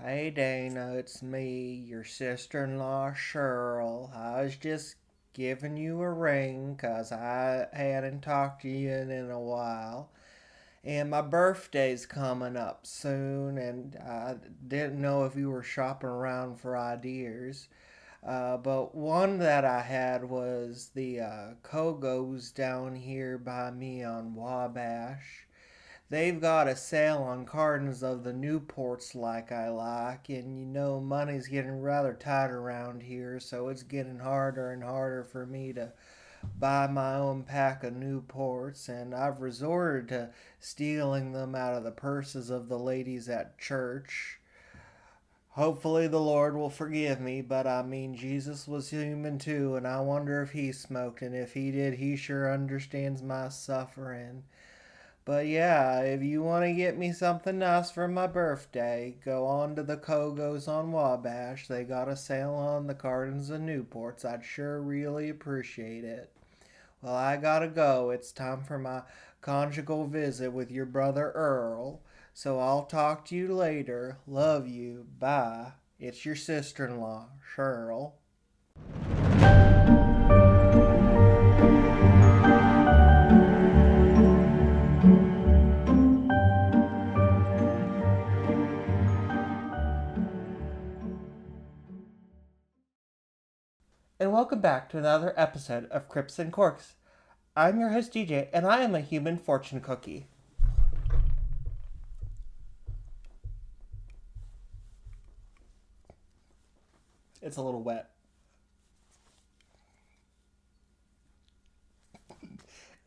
Hey Dana, it's me, your sister-in-law Cheryl. I was just giving you a ring 'cause I hadn't talked to you in a while. And my birthday's coming up soon, and I didn't know if you were shopping around for ideas. But one that I had was the Kogo's down here by me on Wabash. They've got a sale on cartons of the Newports like I like, and money's getting rather tight around here, so it's getting harder and harder for me to buy my own pack of Newports, and I've resorted to stealing them out of the purses of the ladies at church. Hopefully, the Lord will forgive me, but I mean, Jesus was human too, and I wonder if he smoked, and if he did, he sure understands my suffering. But yeah, if you want to get me something nice for my birthday, go on to the Kogos on Wabash. They got a sale on the cartons of Newports. I'd sure really appreciate it. Well, I gotta go. It's time for my conjugal visit with your brother Earl. So I'll talk to you later. Love you. Bye. It's your sister-in-law, Cheryl. And welcome back to another episode of Crips and Corks. I'm your host DJ, and I am a human fortune cookie. It's a little wet.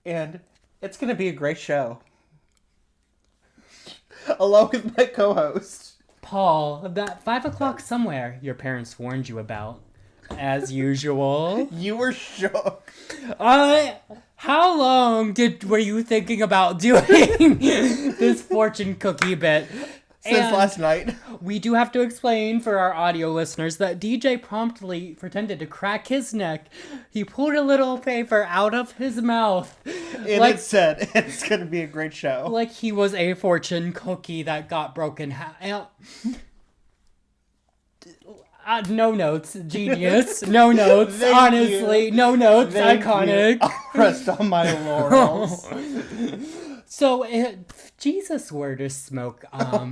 And it's going to be a great show. Along with my co-host. Paul, that 5 o'clock somewhere your parents warned you about. As usual. You were shook. How long were you thinking about doing this fortune cookie bit? Since last night. We do have to explain for our audio listeners that DJ promptly pretended to crack his neck. He pulled a little paper out of his mouth. And it said, it's going to be a great show. Like he was a fortune cookie that got broken. No notes, genius. No notes, honestly. No notes, Thank iconic. I'll rest on my laurels. So, Jesus were to smoke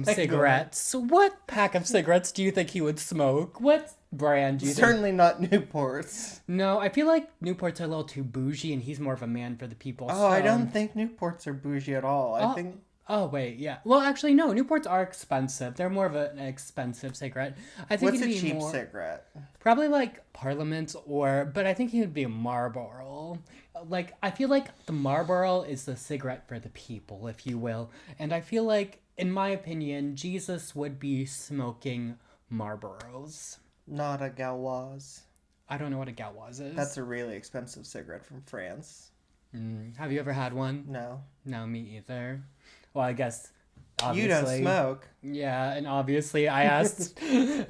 cigarettes. God. What pack of cigarettes do you think he would smoke? What brand do you think? Certainly not Newports. No, I feel like Newports are a little too bougie, and he's more of a man for the people. Oh, I don't think Newports are bougie at all. I think... Oh, wait, yeah. Well, actually, no. Newports are expensive. They're more of an expensive cigarette. I think What's a cheap cigarette? Probably like Parliament but I think he would be a Marlboro. Like, I feel like the Marlboro is the cigarette for the people, if you will. And I feel like, in my opinion, Jesus would be smoking Marlboros. Not a Gauloise. I don't know what a Gauloise is. That's a really expensive cigarette from France. Have you ever had one? No. No, me either. Well, I guess, obviously. You don't smoke. Yeah, and obviously I asked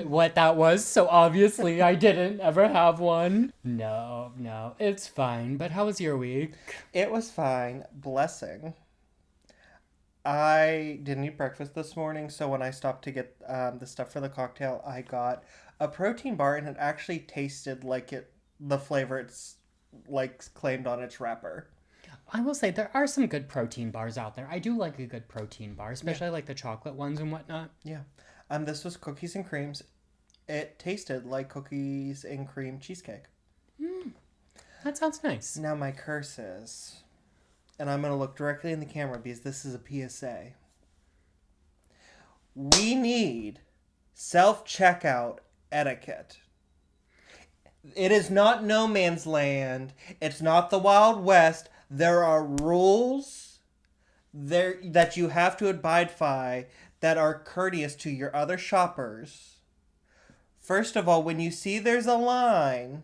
what that was, so obviously I didn't ever have one. No, it's fine. But how was your week? It was fine. Blessing. I didn't eat breakfast this morning, so when I stopped to get the stuff for the cocktail, I got a protein bar, and it actually tasted like the flavor it's claimed on its wrapper. I will say there are some good protein bars out there. I do like a good protein bar, especially like the chocolate ones and whatnot. Yeah. This was cookies and creams. It tasted like cookies and cream cheesecake. That sounds nice. Now my curse is, and I'm going to look directly in the camera because this is a PSA. We need self-checkout etiquette. It is not no man's land. It's not the Wild West. There are rules there that you have to abide by that are courteous to your other shoppers. First of all, when you see there's a line,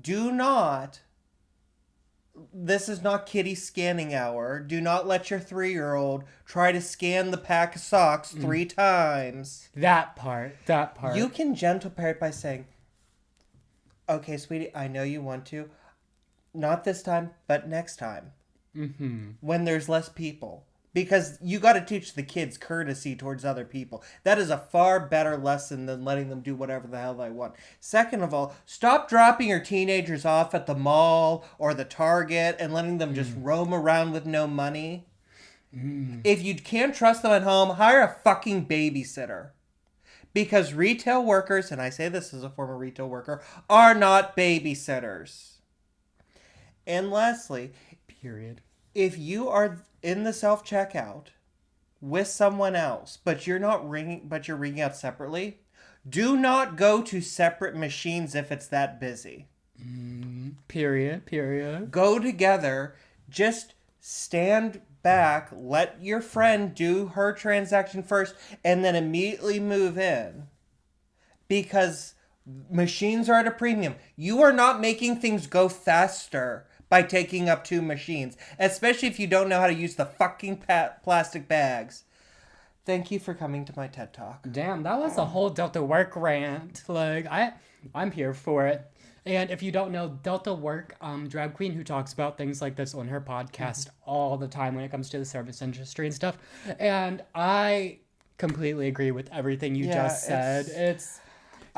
do not, this is not kitty scanning hour. Do not let your 3-year-old try to scan the pack of socks 3 times. That part. You can gentle pair it by saying, okay, sweetie, I know you want to. Not this time, but next time. Mm-hmm. When there's less people. Because you got to teach the kids courtesy towards other people. That is a far better lesson than letting them do whatever the hell they want. Second of all, stop dropping your teenagers off at the mall or the Target and letting them just roam around with no money. If you can't trust them at home, hire a fucking babysitter. Because retail workers, and I say this as a former retail worker, are not babysitters. And lastly, Period. if you are in the self-checkout with someone else, but you're ringing out separately, do not go to separate machines if it's that busy. Period. Go together, just stand back, let your friend do her transaction first, and then immediately move in. Because machines are at a premium. You are not making things go faster by taking up two machines, especially if you don't know how to use the fucking plastic bags. Thank you for coming to my TED Talk. Damn, that was a whole Delta Work rant. Like, I'm here for it. And if you don't know, Delta Work, drag queen who talks about things like this on her podcast all the time when it comes to the service industry and stuff. And I completely agree with everything you just said. It's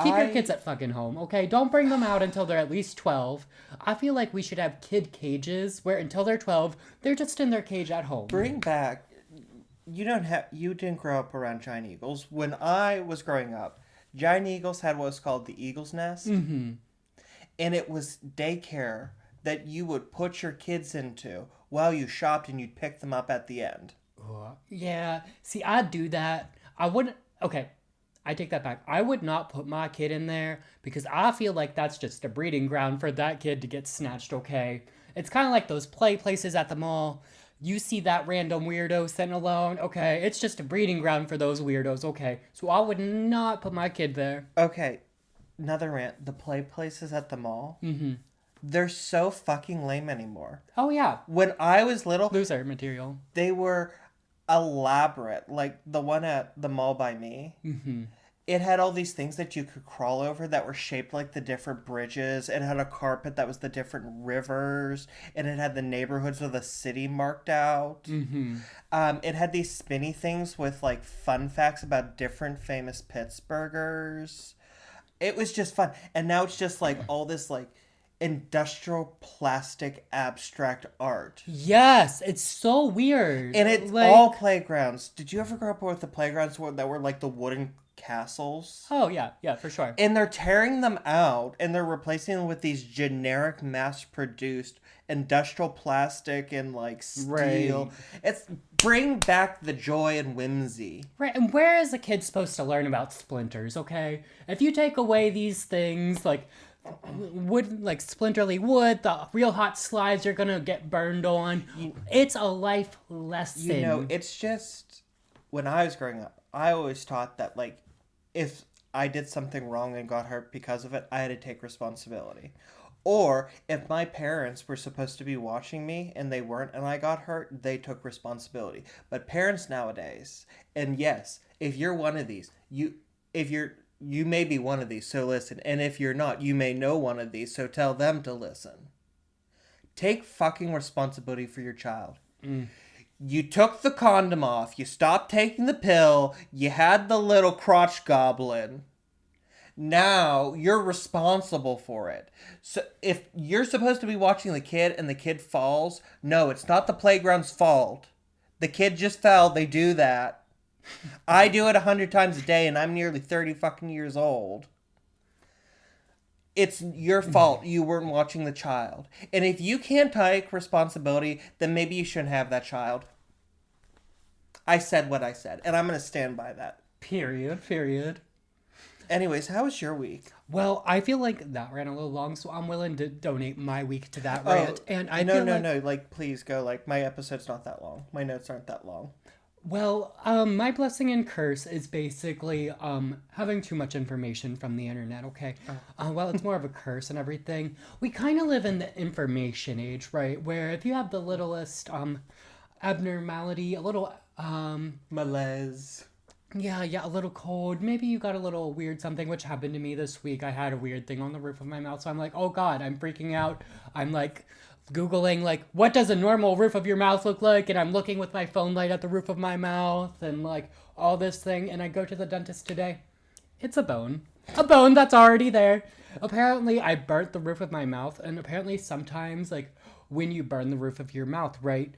keep your kids at fucking home, okay? Don't bring them out until they're at least 12. I feel like we should have kid cages where until they're 12, they're just in their cage at home. Bring back... You didn't grow up around giant eagles. When I was growing up, giant eagles had what was called the eagle's nest. Mm-hmm. And it was daycare that you would put your kids into while you shopped, and you'd pick them up at the end. Yeah. See, I'd do that. I wouldn't... Okay, I take that back. I would not put my kid in there because I feel like that's just a breeding ground for that kid to get snatched, okay? It's kind of like those play places at the mall. You see that random weirdo sitting alone, okay? It's just a breeding ground for those weirdos, okay? So I would not put my kid there. Okay, another rant. The play places at the mall, they're so fucking lame anymore. Oh, yeah. When I was little, Loser material. they were elaborate. Like the one at the mall by me. It had all these things that you could crawl over that were shaped like the different bridges. It had a carpet that was the different rivers. And it had the neighborhoods of the city marked out. It had these spinny things with like fun facts about different famous Pittsburghers. It was just fun. And now it's just like all this like industrial plastic abstract art. Yes, it's so weird. And it's like... all playgrounds. Did you ever grow up with the playgrounds that were like the wooden castles? Oh, yeah, for sure. And they're tearing them out and they're replacing them with these generic mass-produced industrial plastic and like steel. Right. It's bring back the joy and whimsy. Right, and where is a kid supposed to learn about splinters, okay? If you take away these things, like wood, like splinterly wood, the real hot slides you're gonna get burned on, it's a life lesson. You know, it's just, when I was growing up, I always taught that, like, if I did something wrong and got hurt because of it, I had to take responsibility. Or if my parents were supposed to be watching me and they weren't and I got hurt, they took responsibility. But parents nowadays, and yes, if you're one of these, you may be one of these, so listen. And if you're not, you may know one of these, so tell them to listen. Take fucking responsibility for your child. You took the condom off. You stopped taking the pill. You had the little crotch goblin. Now you're responsible for it. So if you're supposed to be watching the kid and the kid falls, no, it's not the playground's fault. The kid just fell. They do that. I do it 100 times a day and I'm nearly 30 fucking years old. It's your fault you weren't watching the child. And if you can't take responsibility, then maybe you shouldn't have that child. I said what I said, and I'm going to stand by that. Period. Anyways, how was your week? Well, I feel like that ran a little long, so I'm willing to donate my week to that rant. And I no, feel no, like, please go. Like, my episode's not that long. My notes aren't that long. Well, my blessing and curse is basically having too much information from the internet, okay? Well, it's more of a curse and everything. We kind of live in the information age, right? Where if you have the littlest abnormality, a little... malaise. Yeah, a little cold. Maybe you got a little weird something, which happened to me this week. I had a weird thing on the roof of my mouth, so I'm like, oh God, I'm freaking out. I'm like Googling, like, what does a normal roof of your mouth look like? And I'm looking with my phone light at the roof of my mouth and, like, all this thing. And I go to the dentist today. It's a bone. A bone that's already there. Apparently, I burnt the roof of my mouth. And apparently, sometimes, like, when you burn the roof of your mouth, right?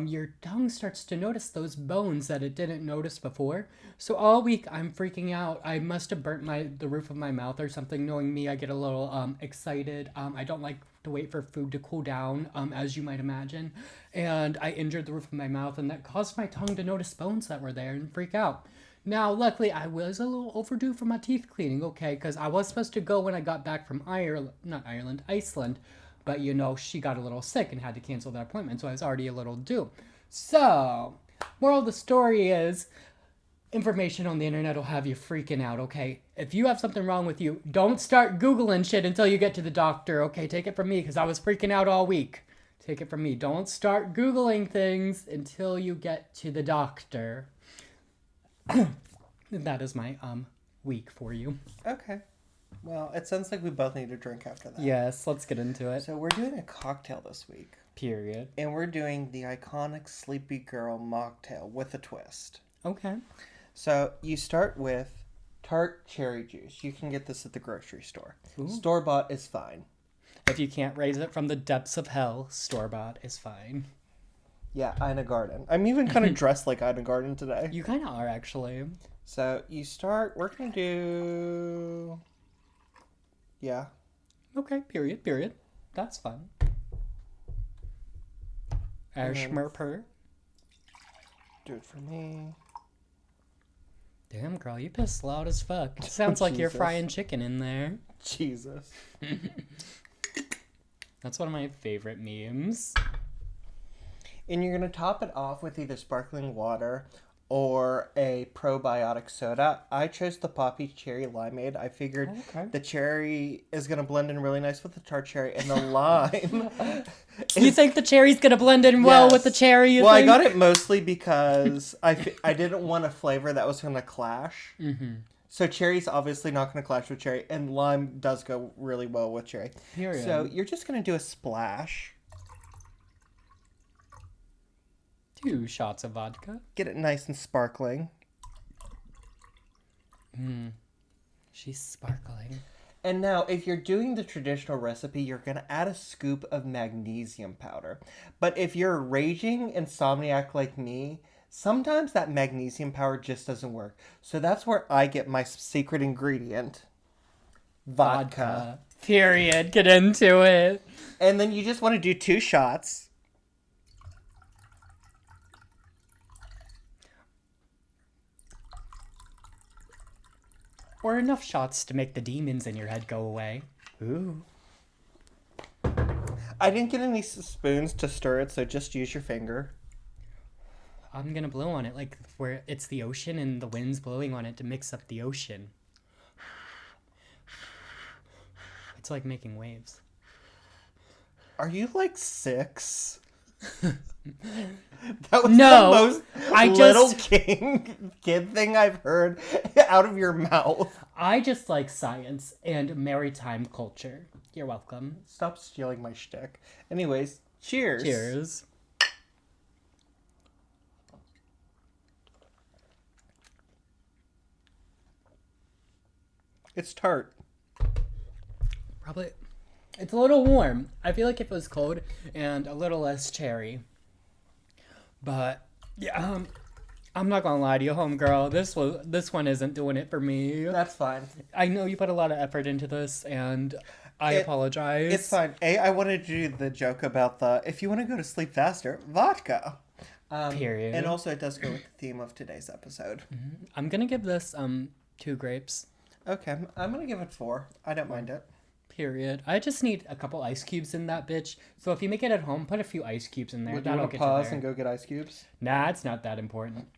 Your tongue starts to notice those bones that it didn't notice before. So all week I'm freaking out. I must have burnt the roof of my mouth or something. Knowing me, I get a little excited. I don't like to wait for food to cool down, as you might imagine. And I injured the roof of my mouth, and that caused my tongue to notice bones that were there and freak out. Now, luckily, I was a little overdue for my teeth cleaning, okay, because I was supposed to go when I got back from Iceland. But, she got a little sick and had to cancel that appointment, so I was already a little due. So, moral of the story is, information on the internet will have you freaking out, okay? If you have something wrong with you, don't start Googling shit until you get to the doctor, okay? Take it from me, because I was freaking out all week. Take it from me. Don't start Googling things until you get to the doctor. That is my, week for you. Okay. Well, it sounds like we both need a drink after that. Yes, let's get into it. So we're doing a cocktail this week. Period. And we're doing the iconic Sleepy Girl mocktail with a twist. Okay. So you start with tart cherry juice. You can get this at the grocery store. Ooh. Store-bought is fine. If you can't raise it from the depths of hell, store-bought is fine. Yeah, Ina Garden. I'm even kind of dressed like Ina Garden today. You kind of are, actually. So you start, we're going to do... Yeah. Okay, period. That's fun. Ashmerper. Do it for me. Damn, girl, you piss loud as fuck. It sounds like you're Jesus. frying chicken in there. Jesus. That's one of my favorite memes. And you're going to top it off with either sparkling water or a probiotic soda. I chose the Poppy Cherry Limeade. I figured the cherry is going to blend in really nice with the tart cherry, and the lime... You think the cherry's going to blend in well with the cherry? Well, I got it mostly because I didn't want a flavor that was going to clash. Mm-hmm. So cherry's obviously not going to clash with cherry, and lime does go really well with cherry. Period. So you're just going to do a splash. 2 shots of vodka. Get it nice and sparkling. She's sparkling. And now, if you're doing the traditional recipe, you're going to add a scoop of magnesium powder. But if you're a raging insomniac like me, sometimes that magnesium powder just doesn't work. So that's where I get my secret ingredient. Vodka. Period. Get into it. And then you just want to do 2 shots. Or enough shots to make the demons in your head go away. Ooh. I didn't get any spoons to stir it, so just use your finger. I'm gonna blow on it like where it's the ocean and the wind's blowing on it to mix up the ocean. It's like making waves. Are you like 6? That was No, the most little kid thing I've heard out of your mouth. I just like science and maritime culture. You're welcome. Stop stealing my shtick. Anyways, cheers. Cheers. It's tart. Probably. It's a little warm. I feel like if it was cold and a little less cherry. But yeah, I'm not gonna lie to you, homegirl. This one isn't doing it for me. That's fine. I know you put a lot of effort into this, and I apologize. It's fine. I wanted to do the joke about if you want to go to sleep faster, vodka. Period. And also, it does go with the theme of today's episode. Mm-hmm. I'm gonna give this 2 grapes. Okay, I'm gonna give it 4. I don't mind it. Period. I just need a couple ice cubes in that bitch. So if you make it at home, put a few ice cubes in there. Would you That'll want to get pause you there. and go get ice cubes? Nah, it's not that important.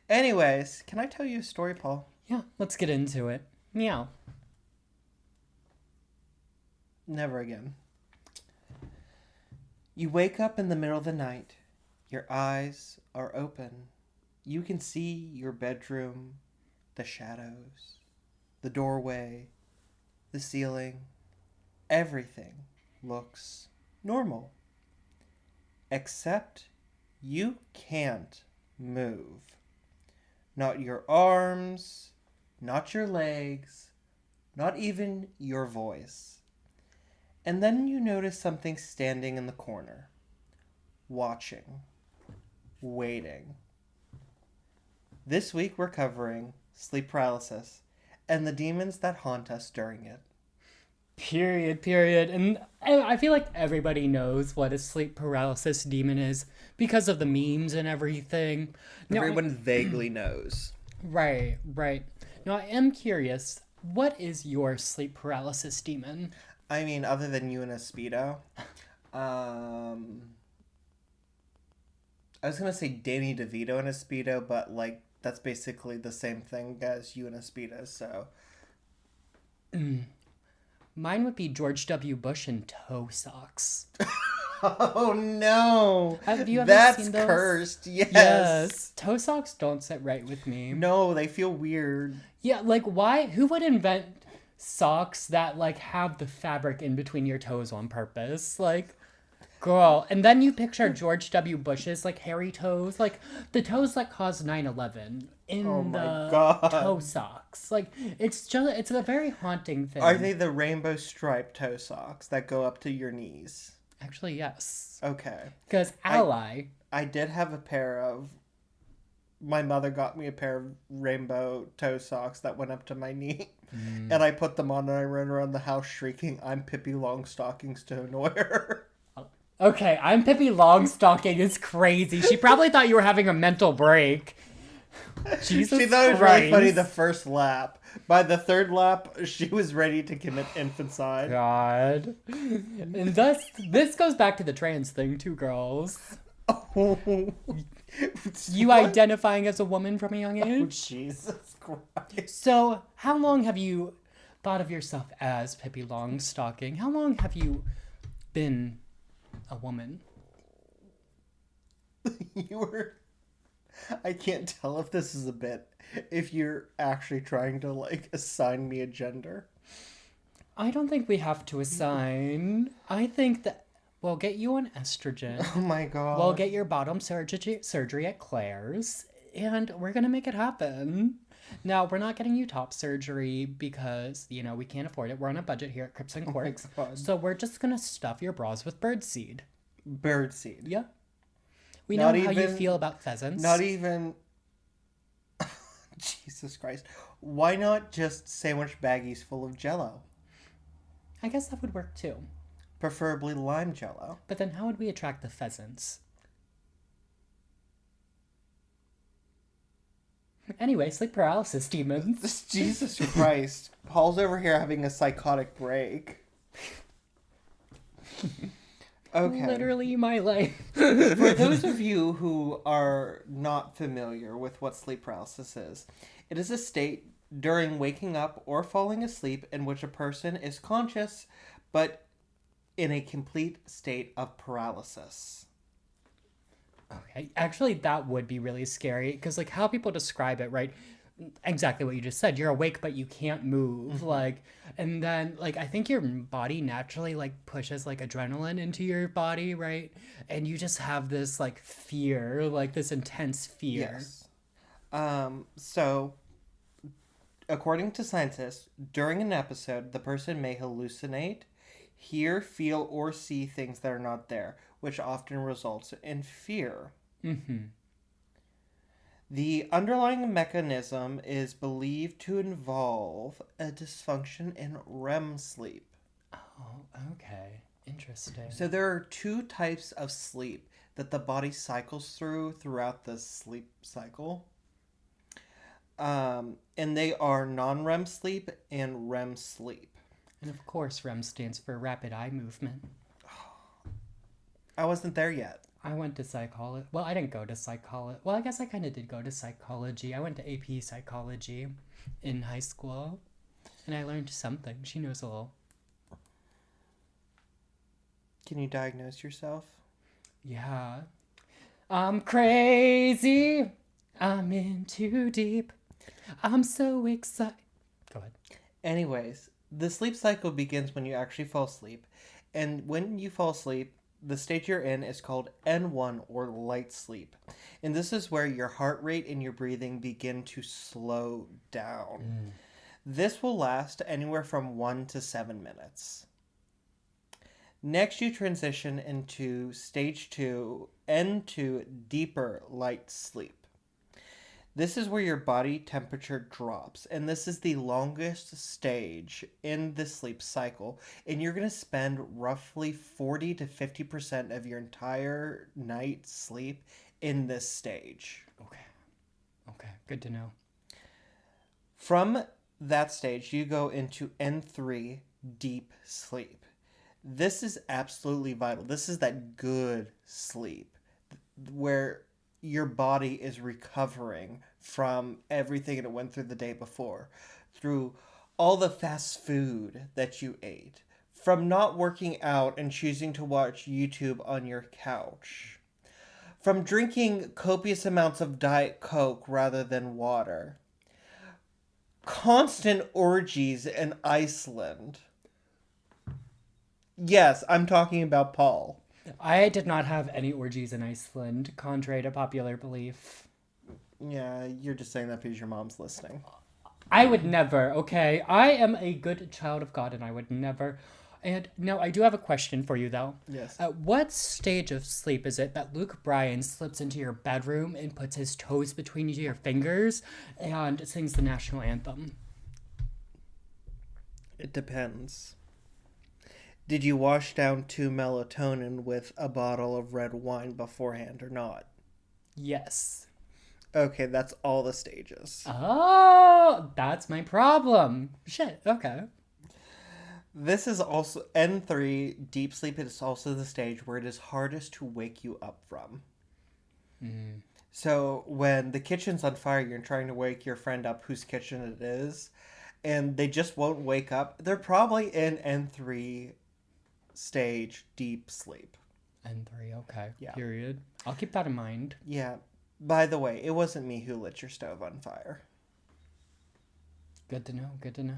Anyways, can I tell you a story, Paul? Yeah, let's get into it. Meow. Never again. You wake up in the middle of the night. Your eyes are open. You can see your bedroom, the shadows, the doorway, the ceiling. Everything looks normal. Except you can't move. Not your arms, not your legs, not even your voice. And then you notice something standing in the corner, watching, waiting. This week we're covering sleep paralysis and the demons that haunt us during it. Period. And I feel like everybody knows what a sleep paralysis demon is because of the memes and everything. Now, Everyone vaguely knows. right. Now, I am curious, what is your sleep paralysis demon? I mean, other than you in a Speedo, I was going to say Danny DeVito in a Speedo, but, like, that's basically the same thing as you in a Speedo, so... Mine would be George W. Bush in toe socks. Oh, no! Have you ever That's seen those? cursed, yes! Yes. Toe socks don't sit right with me. No, they feel weird. Yeah, like, why? Who would invent socks that, like, have the fabric in between your toes on purpose? Like, girl. And then you picture George W. Bush's, like, hairy toes. Like, the toes that caused 9/11 in Oh my the God. toe socks. Like, it's a very haunting thing. Are they the rainbow striped toe socks that go up to your knees? Actually, yes. Okay. Because Ally... I did have a pair of... My mother got me a pair of rainbow toe socks that went up to my knee. And I put them on and I ran around the house shrieking, "I'm Pippi Longstockings," to annoy her. Okay, I'm Pippi Longstocking is crazy. She probably thought you were having a mental break. Jesus She thought it was Christ. really funny the first lap. By the third lap, she was ready to commit infanticide. God. And thus, this goes back to the trans thing, too, girls. You identifying as a woman from a young Oh, age? Jesus Christ. So, how long have you thought of yourself as Pippi Longstocking? How long have you been a woman? You were... I can't tell if this is a bit. If you're actually trying to, like, assign me a gender. I don't think we have to assign. I think that we'll get you on estrogen. Oh my God. We'll get your bottom surgery at Claire's, and we're gonna make it happen. Now, we're not getting you top surgery because, you know, we can't afford it. We're on a budget here at Crips and Corks. God. So we're just gonna stuff your bras with birdseed. Birdseed. Yeah. We Not know how you even- feel about pheasants. Not even... Jesus Christ. Why not just sandwich baggies full of Jell-O? I guess that would work too. Preferably lime Jell-O. But then how would we attract the pheasants? Anyway, sleep paralysis demons. Jesus Christ. Paul's over here having a psychotic break. Okay. Literally my life. For those of you who are not familiar with what sleep paralysis is, it is a state during waking up or falling asleep in which a person is conscious but in a complete state of paralysis. Okay, actually, that would be really scary because, like, how people describe it, right? Exactly what you just said. You're awake, but you can't move. Mm-hmm. Like, and then, like, I think your body naturally, like, pushes, like, adrenaline into your body, right? And you just have this, like, fear, like, this intense fear. Yes. So, according to scientists, during an episode, the person may hallucinate, hear, feel, or see things that are not there, which often results in fear. Mm-hmm. The underlying mechanism is believed to involve a dysfunction in REM sleep. Oh, okay. Interesting. So there are two types of sleep that the body cycles throughout the sleep cycle. And they are non-REM sleep and REM sleep. And of course, REM stands for rapid eye movement. I wasn't there yet. I went to psychology. Well, I didn't go to psychology. Well, I guess I kind of did go to psychology. I went to AP psychology in high school. And I learned something. She knows a little. Can you diagnose yourself? Yeah. I'm crazy. I'm in too deep. I'm so excited. Go ahead. Anyways, the sleep cycle begins when you actually fall asleep. And when you fall asleep, the stage you're in is called N1 or light sleep. And this is where your heart rate and your breathing begin to slow down. This will last anywhere from 1 to 7 minutes. Next, you transition into stage 2, N2, deeper light sleep. This is where your body temperature drops, and this is the longest stage in the sleep cycle. And you're going to spend roughly 40 to 50% of your entire night sleep in this stage. Okay, good to know. From that stage, you go into N3, deep sleep. This is absolutely vital. This is that good sleep where your body is recovering from everything it went through the day before, through all the fast food that you ate, from not working out and choosing to watch YouTube on your couch, from drinking copious amounts of Diet Coke rather than water, constant orgies in Iceland. Yes, I'm talking about Paul. I did not have any orgies in Iceland, contrary to popular belief. Yeah, you're just saying that because your mom's listening. I would never, okay? I am a good child of God and I would never. And now I do have a question for you, though. Yes. At what stage of sleep is it that Luke Bryan slips into your bedroom and puts his toes between your fingers and sings the national anthem? It depends. Did you wash down 2 melatonin with a bottle of red wine beforehand or not? Yes. Okay, that's all the stages. Oh, that's my problem. Shit, okay. This is also N3, deep sleep. It is also the stage where it is hardest to wake you up from. So when the kitchen's on fire, you're trying to wake your friend up whose kitchen it is, and they just won't wake up. They're probably in N3 stage, deep sleep. N3, okay. Yeah. Period. I'll keep that in mind. Yeah. By the way, it wasn't me who lit your stove on fire. Good to know, good to know.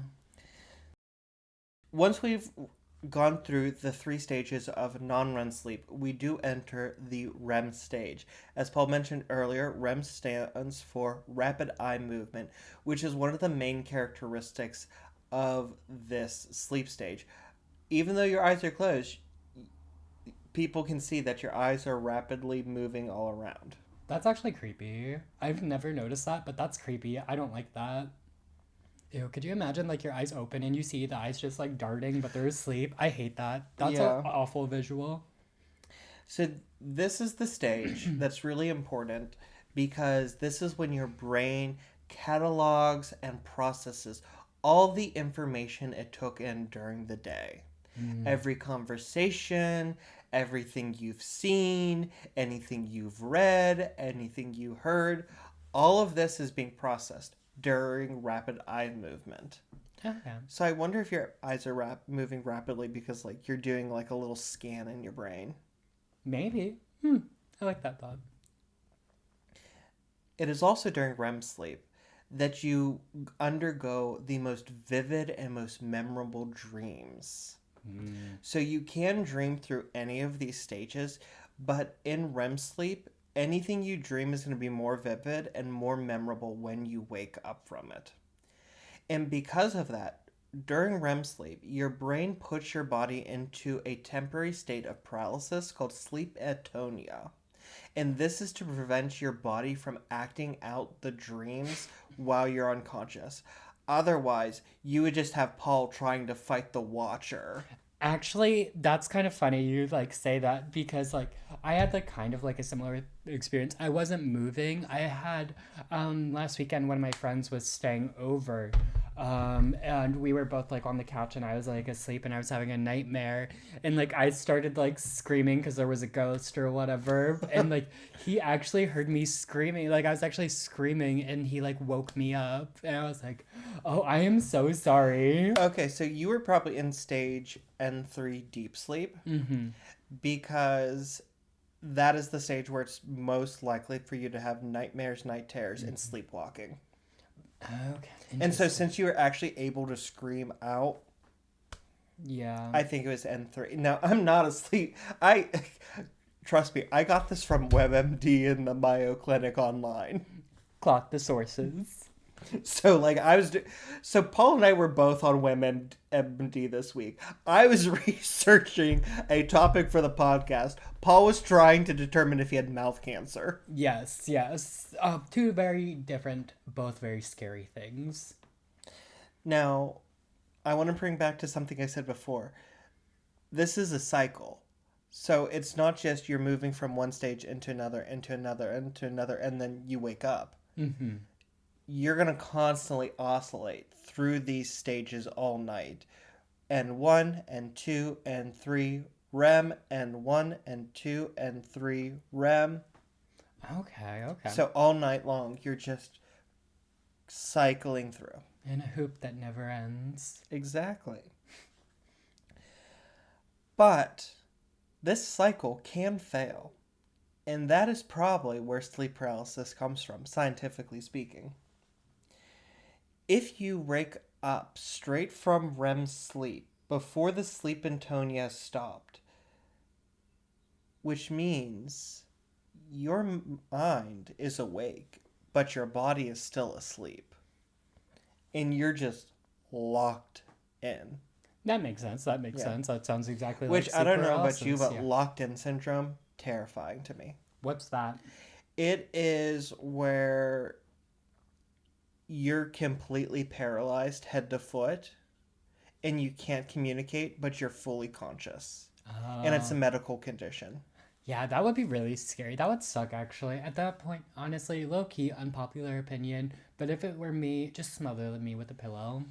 Once we've gone through the 3 stages of non-REM sleep, we do enter the REM stage. As Paul mentioned earlier, REM stands for rapid eye movement, which is one of the main characteristics of this sleep stage. Even though your eyes are closed, people can see that your eyes are rapidly moving all around. That's actually creepy. I've never noticed that, but that's creepy. I don't like that. Ew, could you imagine like your eyes open and you see the eyes just like darting, but they're asleep? I hate that. That's Yeah. an awful visual. So this is the stage that's really important because this is when your brain catalogs and processes all the information it took in during the day. Every conversation, everything you've seen, anything you've read, anything you heard, all of this is being processed during rapid eye movement. Okay. So I wonder if your eyes are moving rapidly because like you're doing like a little scan in your brain. Maybe. I like that thought. It is also during REM sleep that you undergo the most vivid and most memorable dreams. So you can dream through any of these stages, but in REM sleep, anything you dream is going to be more vivid and more memorable when you wake up from it. And because of that, during REM sleep, your brain puts your body into a temporary state of paralysis called sleep atonia. And this is to prevent your body from acting out the dreams while you're unconscious. Otherwise, you would just have Paul trying to fight the Watcher. Actually, that's kind of funny you like say that because like I had like kind of like a similar experience. I wasn't moving. I had last weekend one of my friends was staying over. And we were both like on the couch and I was like asleep and I was having a nightmare and like I started like screaming because there was a ghost or whatever and like he actually heard me screaming, like I was actually screaming and he like woke me up and I was like, oh, I am so sorry. Okay, so you were probably in stage N3 deep sleep because that is the stage where it's most likely for you to have nightmares, night terrors, and sleepwalking. Okay. And so since you were actually able to scream out, Yeah. I think it was N3. Now, I'm not asleep. Trust me, I got this from WebMD in the Mayo Clinic online. Clock the sources. So, like, so Paul and I were both on WebMD this week. I was researching a topic for the podcast. Paul was trying to determine if he had mouth cancer. Yes, yes. Two very different, both very scary things. Now, I want to bring back to something I said before. This is a cycle. So it's not just you're moving from one stage into another, into another, into another, and then you wake up. Mm-hmm. You're going to constantly oscillate through these stages all night. And 1 and 2 and 3 REM, and 1 and 2 and 3 REM. Okay, okay. So all night long, you're just cycling through. In a hoop that never ends. Exactly. But this cycle can fail. And that is probably where sleep paralysis comes from, scientifically speaking. If you wake up straight from REM sleep before the sleep intonia stopped, which means your mind is awake, but your body is still asleep. And you're just locked in. That makes sense. That makes sense. That sounds exactly Which like I don't know paralysis. about you, but locked in syndrome, terrifying to me. What's that? It is where you're completely paralyzed head to foot and you can't communicate, but you're fully conscious. And it's a medical condition. Yeah, that would be really scary. That would suck, actually. At that point, honestly, low-key, unpopular opinion, but if it were me, just smother me with a pillow.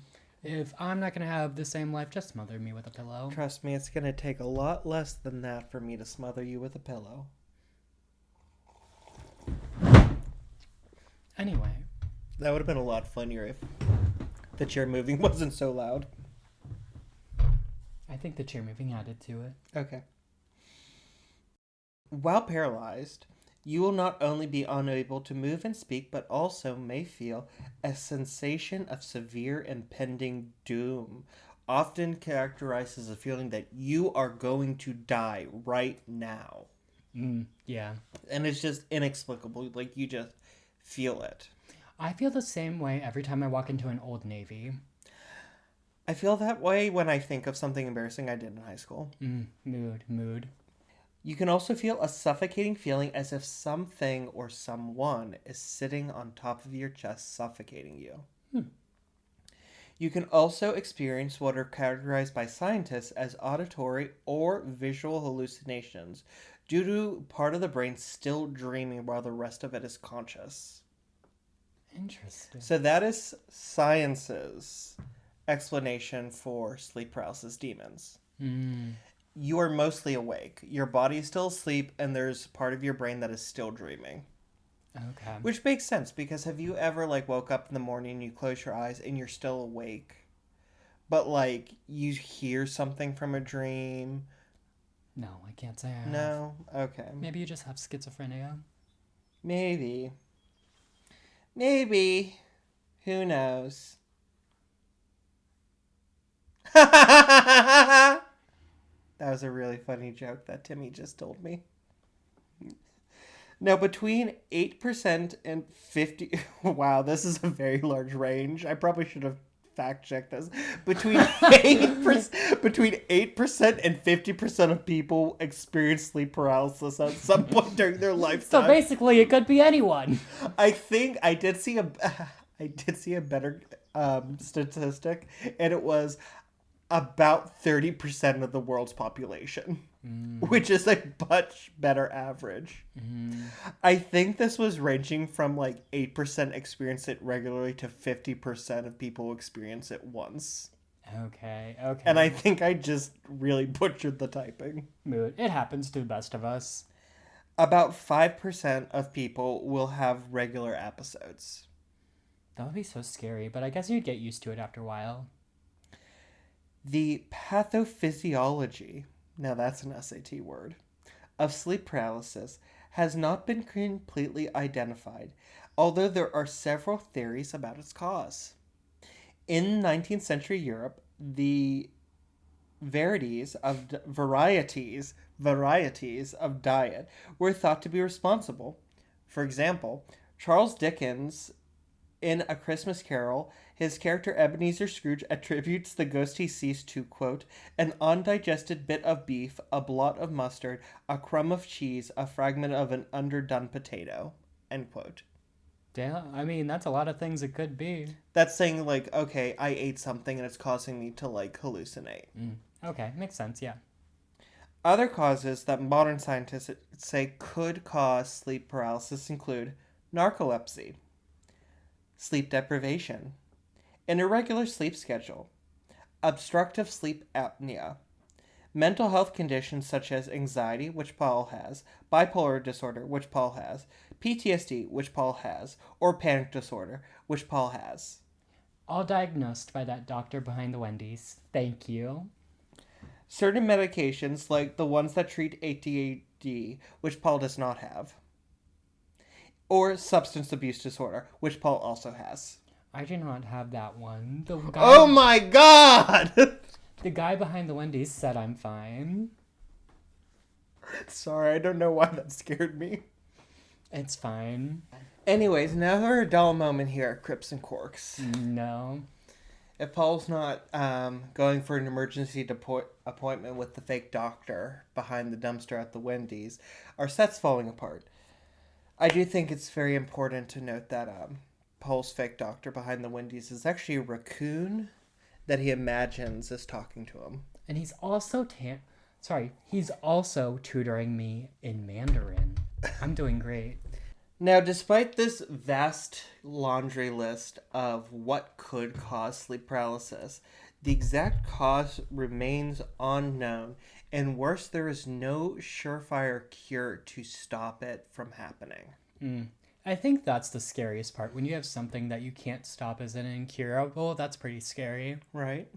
If I'm not going to have the same life, just smother me with a pillow. Trust me, it's going to take a lot less than that for me to smother you with a pillow. Anyway. That would have been a lot funnier if the chair moving wasn't so loud. I think the chair moving added to it. Okay. While paralyzed, you will not only be unable to move and speak, but also may feel a sensation of severe impending doom, often characterized as a feeling that you are going to die right now. Yeah. And it's just inexplicable. Like, you just feel it. I feel the same way every time I walk into an Old Navy. I feel that way when I think of something embarrassing I did in high school. Mood. You can also feel a suffocating feeling as if something or someone is sitting on top of your chest, suffocating you. You can also experience what are categorized by scientists as auditory or visual hallucinations due to part of the brain still dreaming while the rest of it is conscious. Interesting. So that is science's explanation for sleep paralysis demons. You are mostly awake. Your body is still asleep, and there's part of your brain that is still dreaming. Okay. Which makes sense, because have you ever, like, woke up in the morning, you close your eyes, and you're still awake, but, like, you hear something from a dream? No, I can't say I have. No? Okay. Maybe you just have schizophrenia. Maybe. Who knows? That was a really funny joke that Timmy just told me. Now, between 8% and 50... Wow, this is a very large range. I probably should have fact-checked this. Between 8% and 50% of people experience sleep paralysis at some point during their lifetime. So basically, it could be anyone. I think I did see a better statistic, and it was about 30% of the world's population, which is a much better average. I think this was ranging from like 8% experience it regularly to 50% of people experience it once. Okay. And I think I just really butchered the typing. Mood. It happens to the best of us. About 5% of people will have regular episodes. That would be so scary, but I guess you'd get used to it after a while. The pathophysiology, now that's an SAT word, of sleep paralysis has not been completely identified, although there are several theories about its cause. In 19th century Europe, the varieties of diet were thought to be responsible. For example, Charles Dickens in A Christmas Carol, his character Ebenezer Scrooge attributes the ghost he sees to, quote, an undigested bit of beef, a blot of mustard, a crumb of cheese, a fragment of an underdone potato, end quote. Yeah, I mean, that's a lot of things it could be. That's saying, like, okay, I ate something and it's causing me to, like, hallucinate. Okay, makes sense, yeah. Other causes that modern scientists say could cause sleep paralysis include narcolepsy, sleep deprivation, an irregular sleep schedule, obstructive sleep apnea, mental health conditions such as anxiety, which Paul has, bipolar disorder, which Paul has, PTSD, which Paul has, or panic disorder, which Paul has. All diagnosed by that doctor behind the Wendy's. Thank you. Certain medications, like the ones that treat ADHD, which Paul does not have, or substance abuse disorder, which Paul also has. I do not have that one. Oh my god! The guy behind the Wendy's said I'm fine. Sorry, I don't know why that scared me. It's fine. Anyways, another dull moment here at Crips and Corks. No. If Paul's not going for an emergency appointment with the fake doctor behind the dumpster at the Wendy's, our set's falling apart. I do think it's very important to note that Paul's fake doctor behind the Wendy's is actually a raccoon that he imagines is talking to him. And he's also he's also tutoring me in Mandarin. I'm doing great. Now, despite this vast laundry list of what could cause sleep paralysis, the exact cause remains unknown, and worse, there is no surefire cure to stop it from happening. I think that's the scariest part. When you have something that you can't stop as an incurable, that's pretty scary. Right.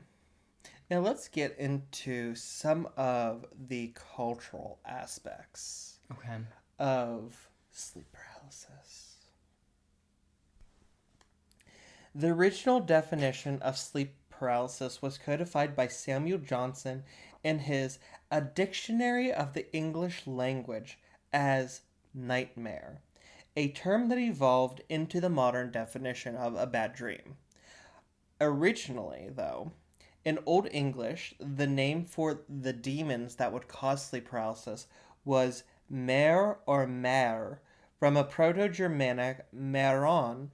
Now, let's get into some of the cultural aspects of sleep paralysis. The original definition of sleep paralysis was codified by Samuel Johnson in his A Dictionary of the English Language as nightmare, a term that evolved into the modern definition of a bad dream. Originally, though, in Old English, the name for the demons that would cause sleep paralysis was mer or mer, from a Proto-Germanic meron,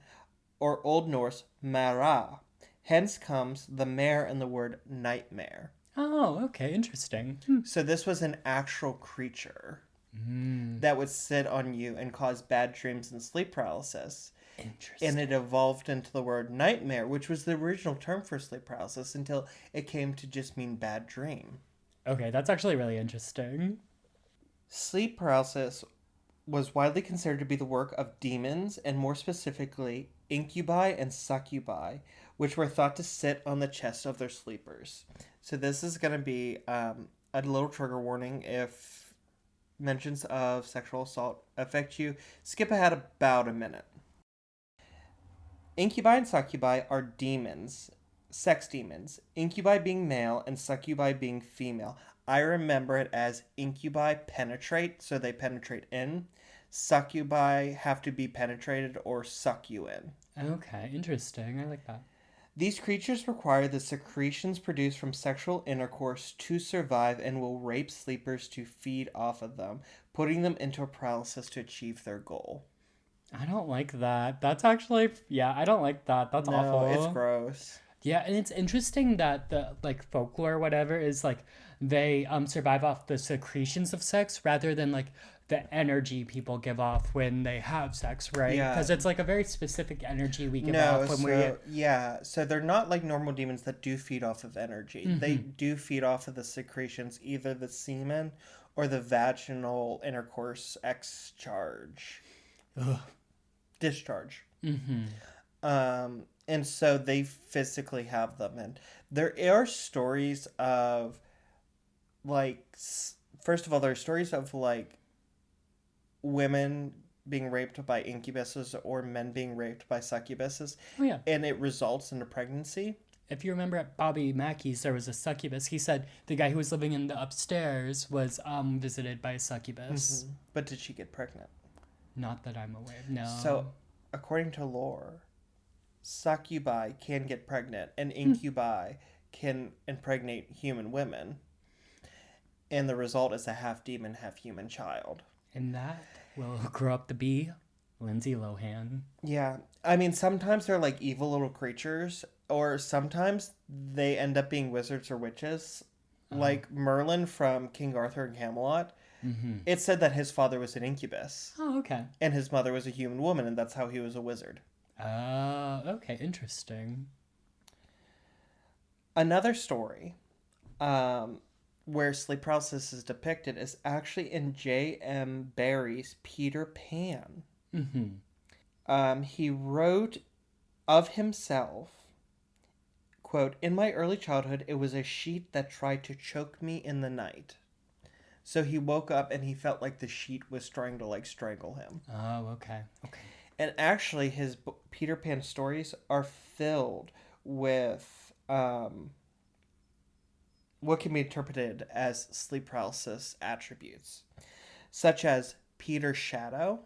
or Old Norse mara. Hence comes the mer in the word nightmare. Oh, okay, interesting. So this was an actual creature that would sit on you and cause bad dreams and sleep paralysis. Interesting. And it evolved into the word nightmare, which was the original term for sleep paralysis until it came to just mean bad dream. Okay, that's actually really interesting. Sleep paralysis was widely considered to be the work of demons, and more specifically, incubi and succubi, which were thought to sit on the chest of their sleepers. So this is going to be a little trigger warning. If mentions of sexual assault affect you, skip ahead about a minute. Incubi and succubi are demons, sex demons. Incubi being male and succubi being female. I remember it as incubi penetrate, so they penetrate in. Succubi have to be penetrated or suck you in. Okay, interesting. I like that. These creatures require the secretions produced from sexual intercourse to survive and will rape sleepers to feed off of them, putting them into a paralysis to achieve their goal. I don't like that. That's actually, I don't like that. That's awful. It's gross. Yeah, and it's interesting that the folklore or whatever is they survive off the secretions of sex rather than the energy people give off when they have sex, right? Yeah. Because it's a very specific energy we give off when we're... Yeah, so they're not like normal demons that do feed off of energy. Mm-hmm. They do feed off of the secretions, either the semen or the vaginal intercourse discharge. Mm-hmm. And so they physically have them. And there are stories of, first of all, there are stories of, women being raped by incubuses or men being raped by succubuses. Oh, yeah. And it results in a pregnancy. If you remember at Bobby Mackey's, there was a succubus. He said the guy who was living in the upstairs was visited by a succubus. But did she get pregnant? Not that I'm aware of. No. So, according to lore, succubi can get pregnant, and incubi can impregnate human women. And the result is a half demon, half human child. And that will grow up to be Lindsay Lohan. Yeah. I mean, sometimes they're like evil little creatures, or sometimes they end up being wizards or witches. Like Merlin from King Arthur and Camelot. Mm-hmm. It said that his father was an incubus. Oh, okay. And his mother was a human woman, and that's how he was a wizard. Okay, interesting. Another story where sleep paralysis is depicted is actually in J.M. Barrie's Peter Pan. Mm-hmm. He wrote of himself, quote, "In my early childhood, it was a sheet that tried to choke me in the night." So he woke up and he felt like the sheet was trying to like strangle him. Oh, okay. Okay. And actually, his Peter Pan stories are filled with what can be interpreted as sleep paralysis attributes, such as Peter's shadow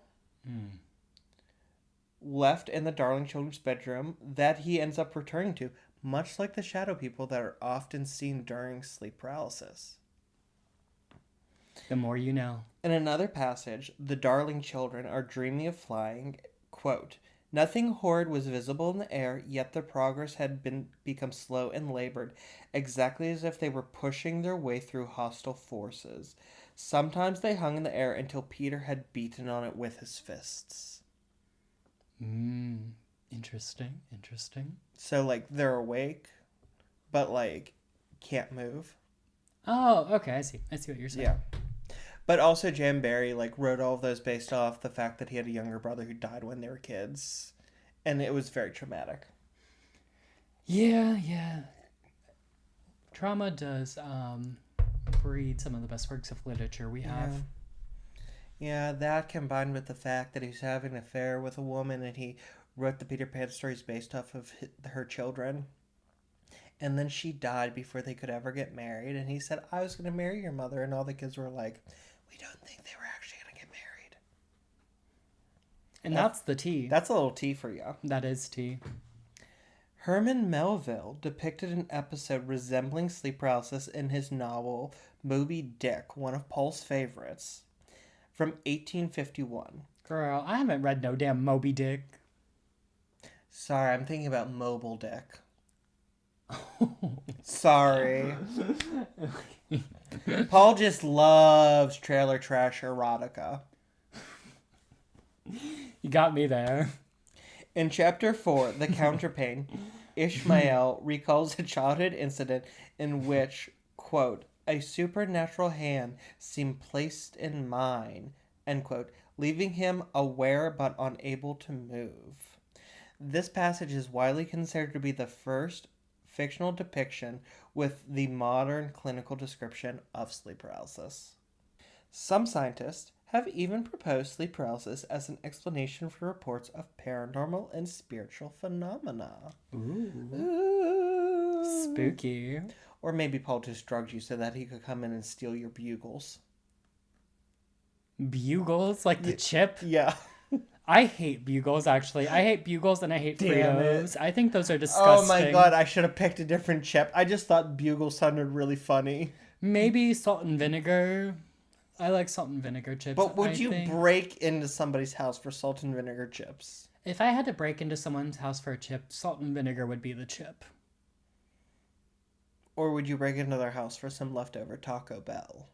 left in the darling children's bedroom that he ends up returning to, much like the shadow people that are often seen during sleep paralysis. The more you know. In another passage, the darling children are dreaming of flying. Quote, "Nothing horrid was visible in the air, yet their progress had become slow and labored, exactly as if they were pushing their way through hostile forces. Sometimes they hung in the air until Peter had beaten on it with his fists." Interesting. Interesting. So, like, they're awake, but, like, can't move. Oh, okay. I see what you're saying. Yeah. But also, Jan Barrie, like, wrote all of those based off the fact that he had a younger brother who died when they were kids. And it was very traumatic. Yeah. Trauma does breed some of the best works of literature we have. Yeah, that combined with the fact that he's having an affair with a woman and he wrote the Peter Pan stories based off of her children. And then she died before they could ever get married. And he said, "I was going to marry your mother." And all the kids were like, "We don't think they were actually going to get married." And that's the tea. That's a little tea for you. That is tea. Herman Melville depicted an episode resembling sleep paralysis in his novel Moby Dick, one of Paul's favorites, from 1851. Girl, I haven't read no damn Moby Dick. Sorry, I'm thinking about Mobile Dick. Sorry. Paul just loves trailer trash erotica. You got me there. In chapter 4, The Counterpane, Ishmael recalls a childhood incident in which, quote, "a supernatural hand seemed placed in mine," end quote, leaving him aware but unable to move. This passage is widely considered to be the first fictional depiction with the modern clinical description of sleep paralysis. Some scientists have even proposed sleep paralysis as an explanation for reports of paranormal and spiritual phenomena. Ooh. Spooky. Or maybe Paul just drugged you so that he could come in and steal your bugles. Bugles? Like the chip? Yeah. I hate bugles, actually. I hate bugles and I hate Damn Fritos. it. I think those are disgusting. Oh my god, I should have picked a different chip. I just thought bugle sounded really funny. Maybe salt and vinegar. I like salt and vinegar chips. But would I you think. break into somebody's house for salt and vinegar chips? If I had to break into someone's house for a chip, salt and vinegar would be the chip. Or would you break into their house for some leftover Taco Bell?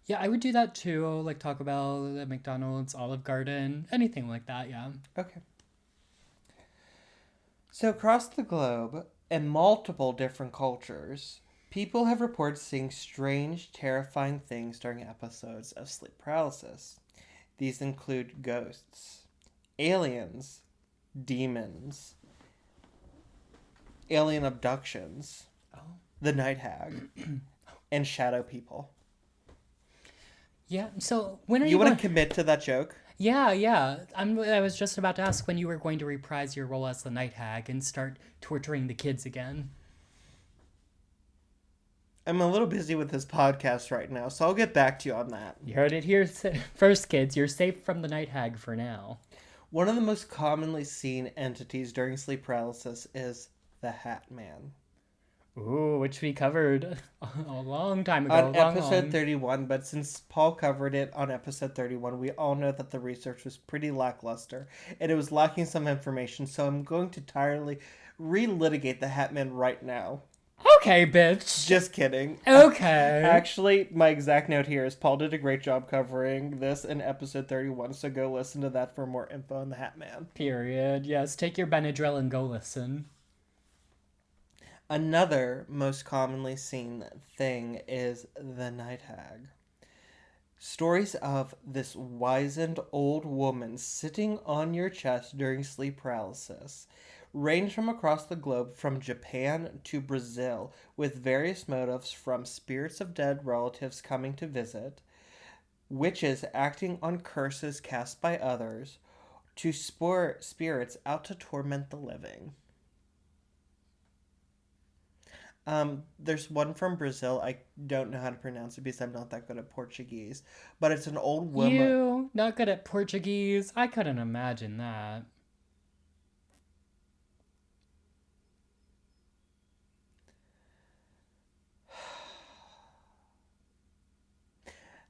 Yeah, I would do that too, like Taco Bell, McDonald's, Olive Garden, anything like that, yeah. Okay. So across the globe, in multiple different cultures, people have reported seeing strange, terrifying things during episodes of sleep paralysis. These include ghosts, aliens, demons, alien abductions, the night hag, and shadow people. Yeah, so when are You want to commit to that joke? Yeah. I was just about to ask when you were going to reprise your role as the night hag and start torturing the kids again. I'm a little busy with this podcast right now, so I'll get back to you on that. You heard it here first, kids. You're safe from the night hag for now. One of the most commonly seen entities during sleep paralysis is the Hat Man. Ooh, which we covered a long time ago. On episode 31, but since Paul covered it on episode 31, we all know that the research was pretty lackluster and it was lacking some information, so I'm going to entirely relitigate the Hat Man right now. Okay, bitch. Just kidding. Okay. Actually, my exact note here is Paul did a great job covering this in episode 31, so go listen to that for more info on the Hat Man. Period. Yes, take your Benadryl and go listen. Another most commonly seen thing is the night hag. Stories of this wizened old woman sitting on your chest during sleep paralysis range from across the globe from Japan to Brazil, with various motives from spirits of dead relatives coming to visit, witches acting on curses cast by others, to spirits out to torment the living. There's one from Brazil. I don't know how to pronounce it because I'm not that good at Portuguese. But it's an old woman. You not good at Portuguese? I couldn't imagine that.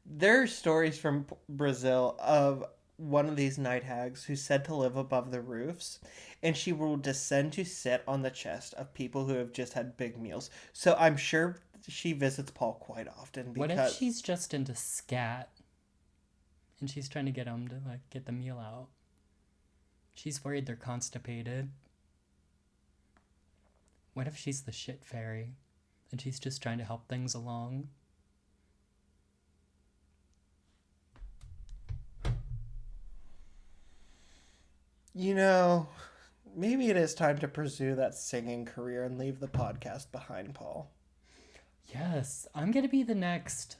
There are stories from Brazil of one of these night hags who's said to live above the roofs, and she will descend to sit on the chest of people who have just had big meals. So I'm sure she visits Paul quite often. What if she's just into scat, and she's trying to get him to get the meal out? She's worried they're constipated. What if she's the shit fairy, and she's just trying to help things along? You know, maybe it is time to pursue that singing career and leave the podcast behind, Paul. Yes, I'm gonna be the next...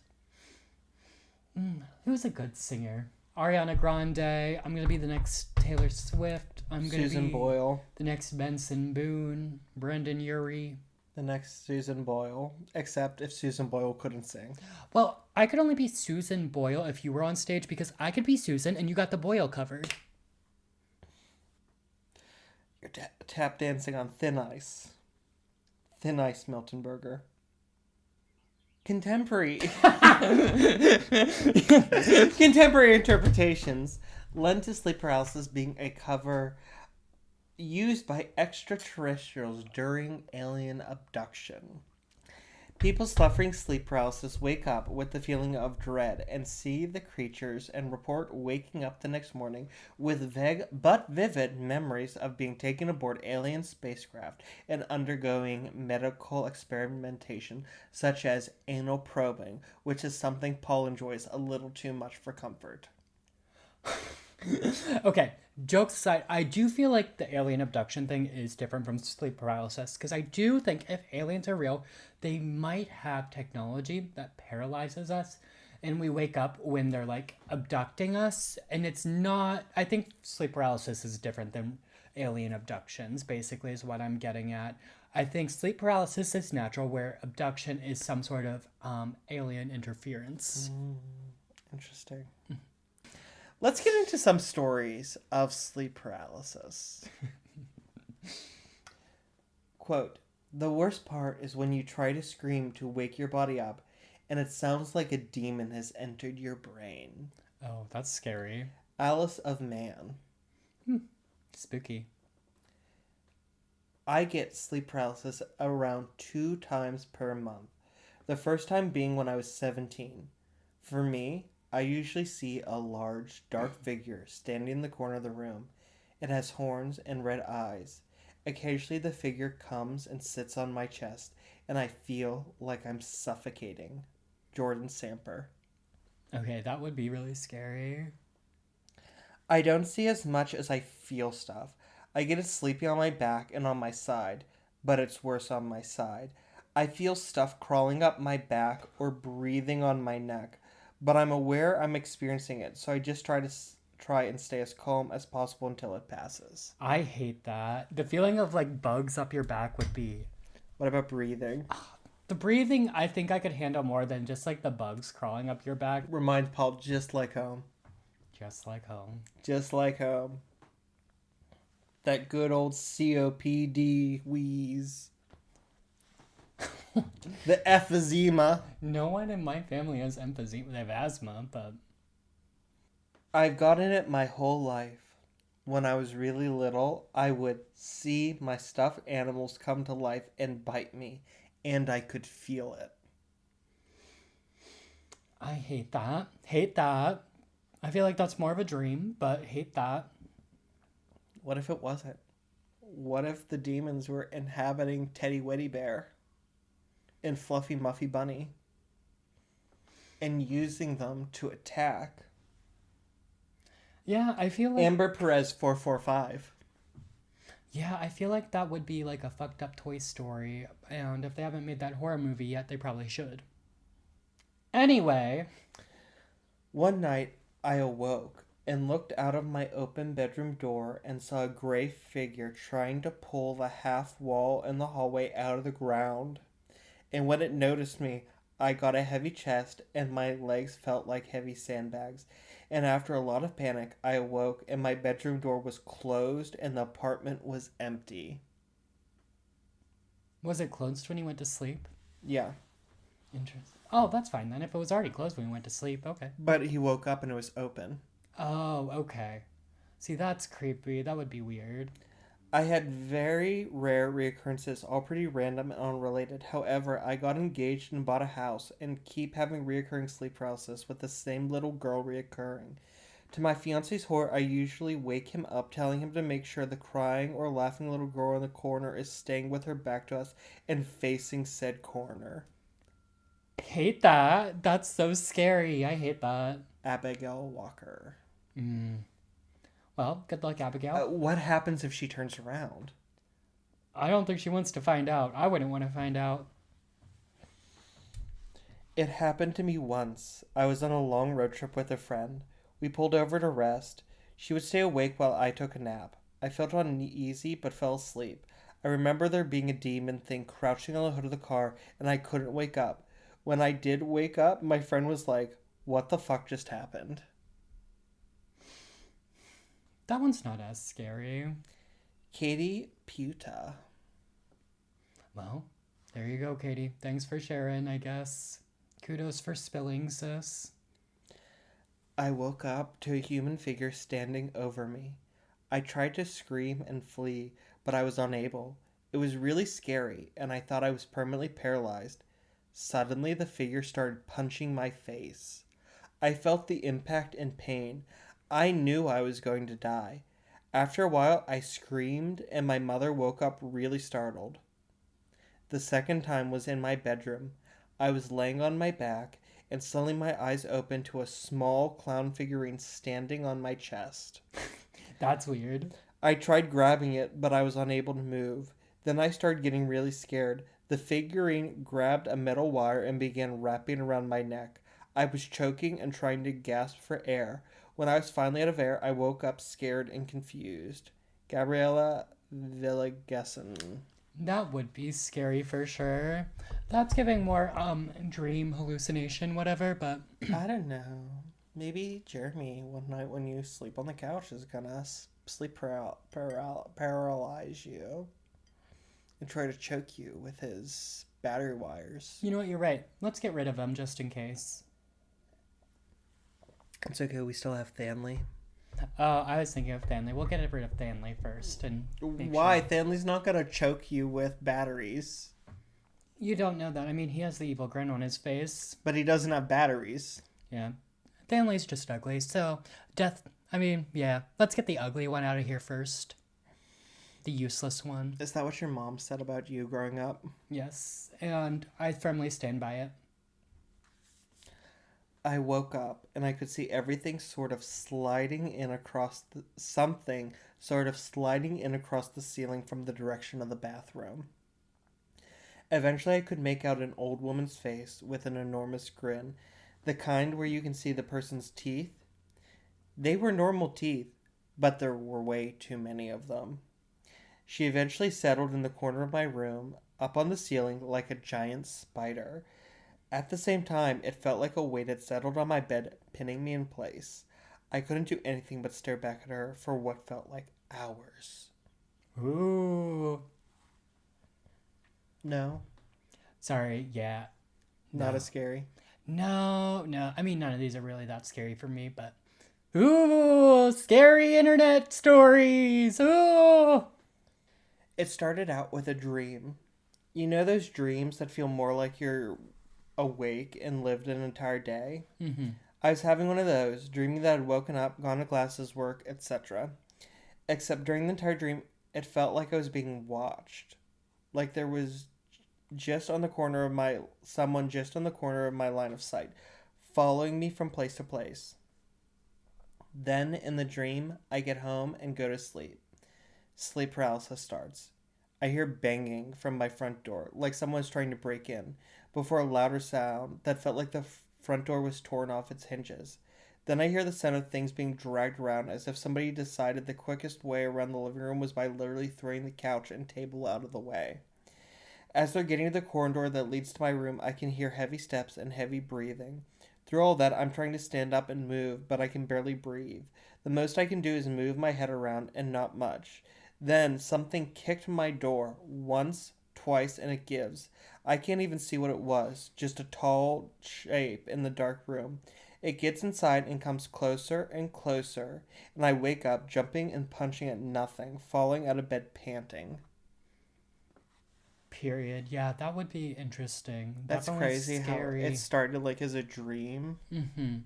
who's a good singer? Ariana Grande. I'm gonna be the next Taylor Swift. I'm gonna Susan be Boyle. the next Benson Boone. Brendan Urie. The next Susan Boyle. Except if Susan Boyle couldn't sing. Well, I could only be Susan Boyle if you were on stage because I could be Susan and you got the Boyle covered. You're tap dancing on thin ice. Thin ice, Miltonberger. Contemporary interpretations lend to sleep paralysis being a cover used by extraterrestrials during alien abduction. People suffering sleep paralysis wake up with the feeling of dread and see the creatures and report waking up the next morning with vague but vivid memories of being taken aboard alien spacecraft and undergoing medical experimentation such as anal probing, which is something Paul enjoys a little too much for comfort. Okay, jokes aside, I do feel like the alien abduction thing is different from sleep paralysis because I do think if aliens are real, they might have technology that paralyzes us and we wake up when they're abducting us, and it's not... I think sleep paralysis is different than alien abductions, basically, is what I'm getting at. I think sleep paralysis is natural, where abduction is some sort of alien interference. Interesting. Let's get into some stories of sleep paralysis. Quote, "The worst part is when you try to scream to wake your body up and it sounds like a demon has entered your brain." Oh, that's scary. Alice of Man. Spooky. I get sleep paralysis around 2 times per month. The first time being when I was 17. For me, I usually see a large, dark figure standing in the corner of the room. It has horns and red eyes. Occasionally the figure comes and sits on my chest, and I feel like I'm suffocating. Jordan Samper. Okay, that would be really scary. I don't see as much as I feel stuff. I get it sleepy on my back and on my side, but it's worse on my side. I feel stuff crawling up my back or breathing on my neck, but I'm aware I'm experiencing it, so I just try and stay as calm as possible until it passes. I hate that. The feeling of bugs up your back would be... What about breathing? The breathing, I think I could handle more than just like the bugs crawling up your back. Reminds Paul just like home. Just like home. Just like home. That good old COPD wheeze. The emphysema. No one in my family has emphysema. They have asthma, but I've gotten it my whole life. When I was really little, I would see my stuffed animals come to life and bite me, and I could feel it. I hate that. Hate that. I feel like that's more of a dream, but hate that. What if it wasn't? What if the demons were inhabiting Teddy Weddy Bear and Fluffy Muffy Bunny and using them to attack Yeah, I feel like Amber Perez 445? yeah, I feel like that would be like a fucked up Toy Story, and if they haven't made that horror movie yet, they probably should. Anyway, One night, I awoke and looked out of my open bedroom door and saw a gray figure trying to pull the half wall in the hallway out of the ground. And when it noticed me, I got a heavy chest and my legs felt like heavy sandbags. And after a lot of panic, I awoke and my bedroom door was closed and the apartment was empty. was it closed when you went to sleep? Yeah, Interesting. Oh, that's fine then. If it was already closed when you went to sleep, okay. but he woke up and it was open. Oh, okay. See, that's creepy. That would be weird. I had very rare reoccurrences, all pretty random and unrelated. However, I got engaged and bought a house and keep having reoccurring sleep paralysis with the same little girl reoccurring. To my fiance's horror, I usually wake him up telling him to make sure the crying or laughing little girl in the corner is staying with her back to us and facing said corner. Hate that. That's so scary. I hate that. Abigail Walker. Well, good luck, Abigail. What happens if she turns around? I don't think she wants to find out. I wouldn't want to find out. It happened to me once. I was on a long road trip with a friend. We pulled over to rest. She would stay awake while I took a nap. I felt uneasy but fell asleep. I remember there being a demon thing crouching on the hood of the car and I couldn't wake up. When I did wake up, my friend was like, "What the fuck just happened?" That one's not as scary. Katie Puta. Well, there you go, Katie. Thanks for sharing, I guess. Kudos for spilling, sis. I woke up to a human figure standing over me. I tried to scream and flee, but I was unable. It was really scary, and I thought I was permanently paralyzed. Suddenly, the figure started punching my face. I felt the impact and pain. I knew I was going to die. After a while, I screamed, and my mother woke up really startled. The second time was in my bedroom. I was laying on my back, and suddenly my eyes opened to a small clown figurine standing on my chest. That's weird. I tried grabbing it, but I was unable to move. Then I started getting really scared. The figurine grabbed a metal wire and began wrapping around my neck. I was choking and trying to gasp for air. When I was finally out of air, I woke up scared and confused. Gabriella Villageson. That would be scary for sure. That's giving more dream hallucination, whatever, but I don't know. Maybe Jeremy one night when you sleep on the couch is gonna sleep paralyze you and try to choke you with his battery wires. you know what, you're right. Let's get rid of him just in case. It's okay, we still have family. I was thinking of Stanley. We'll get rid of Stanley first and make Why? sure. Stanley's not gonna choke you with batteries. You don't know that. I mean, he has the evil grin on his face. But he doesn't have batteries. Yeah. Stanley's just ugly. So, yeah. Let's get the ugly one out of here first. The useless one. Is that what your mom said about you growing up? Yes. And I firmly stand by it. I woke up and I could see everything sort of sliding in across something sort of sliding in across the ceiling from the direction of the bathroom. Eventually I could make out an old woman's face with an enormous grin, the kind where you can see the person's teeth. They were normal teeth, but there were way too many of them. She eventually settled in the corner of my room. up on the ceiling like a giant spider. At the same time, it felt like a weight had settled on my bed, pinning me in place. I couldn't do anything but stare back at her for what felt like hours. Ooh. No, Sorry, yeah. not No. as scary. No. I mean, none of these are really that scary for me, but. Ooh, scary internet stories. Ooh. It started out with a dream. You know those dreams that feel more like you're awake and lived an entire day? Mm-hmm. I was having one of those, dreaming that I'd woken up, gone to classes, work, etc. Except during the entire dream, it felt like I was being watched. Like there was someone just on the corner of my line of sight, following me from place to place. Then, in the dream, I get home and go to sleep. Sleep paralysis starts. I hear banging from my front door, like someone's trying to break in, before a louder sound that felt like the front door was torn off its hinges. Then I hear the sound of things being dragged around as if somebody decided the quickest way around the living room was by literally throwing the couch and table out of the way. As they're getting to the corridor that leads to my room, I can hear heavy steps and heavy breathing. Through all that, I'm trying to stand up and move, but I can barely breathe. The most I can do is move my head around, and not much. Then something kicked my door once, twice, and it gives. I can't even see what it was, just a tall shape in the dark room. It gets inside and comes closer and closer, and I wake up, jumping and punching at nothing, falling out of bed panting. Period. Yeah, that would be interesting. That's Definitely crazy how scary. it started like as a dream. Mm-hmm.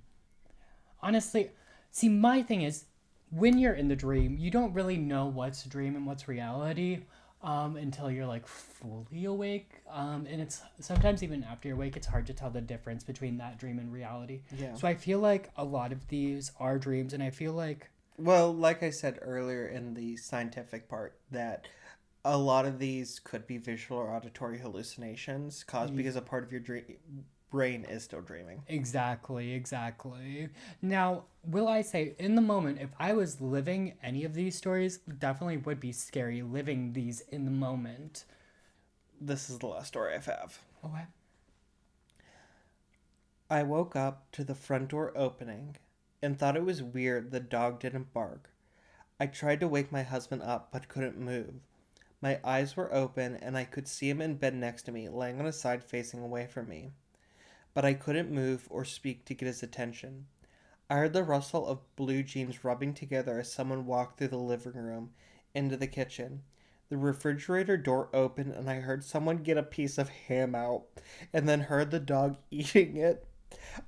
Honestly, see, my thing is, when you're in the dream, you don't really know what's dream and what's reality until you're like fully awake. And it's sometimes even after you're awake, it's hard to tell the difference between that dream and reality. Yeah. So I feel like a lot of these are dreams, and I feel like Well, like I said earlier in the scientific part, that a lot of these could be visual or auditory hallucinations caused because a part of your brain is still dreaming. exactly. Now, will I say, in the moment, if I was living any of these stories, definitely would be scary living these in the moment. This is the last story I have. Okay. I woke up to the front door opening and thought it was weird the dog didn't bark. I tried to wake my husband up but couldn't move. My eyes were open and I could see him in bed next to me, laying on his side facing away from me. But I couldn't move or speak to get his attention. I heard the rustle of blue jeans rubbing together as someone walked through the living room into the kitchen. The refrigerator door opened and I heard someone get a piece of ham out and then heard the dog eating it.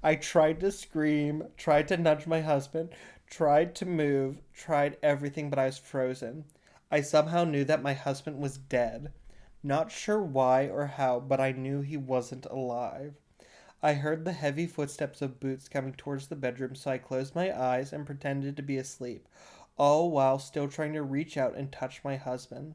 I tried to scream, tried to nudge my husband, tried to move, tried everything, but I was frozen. I somehow knew that my husband was dead. Not sure why or how, but I knew he wasn't alive. I heard the heavy footsteps of boots coming towards the bedroom, so I closed my eyes and pretended to be asleep, all while still trying to reach out and touch my husband.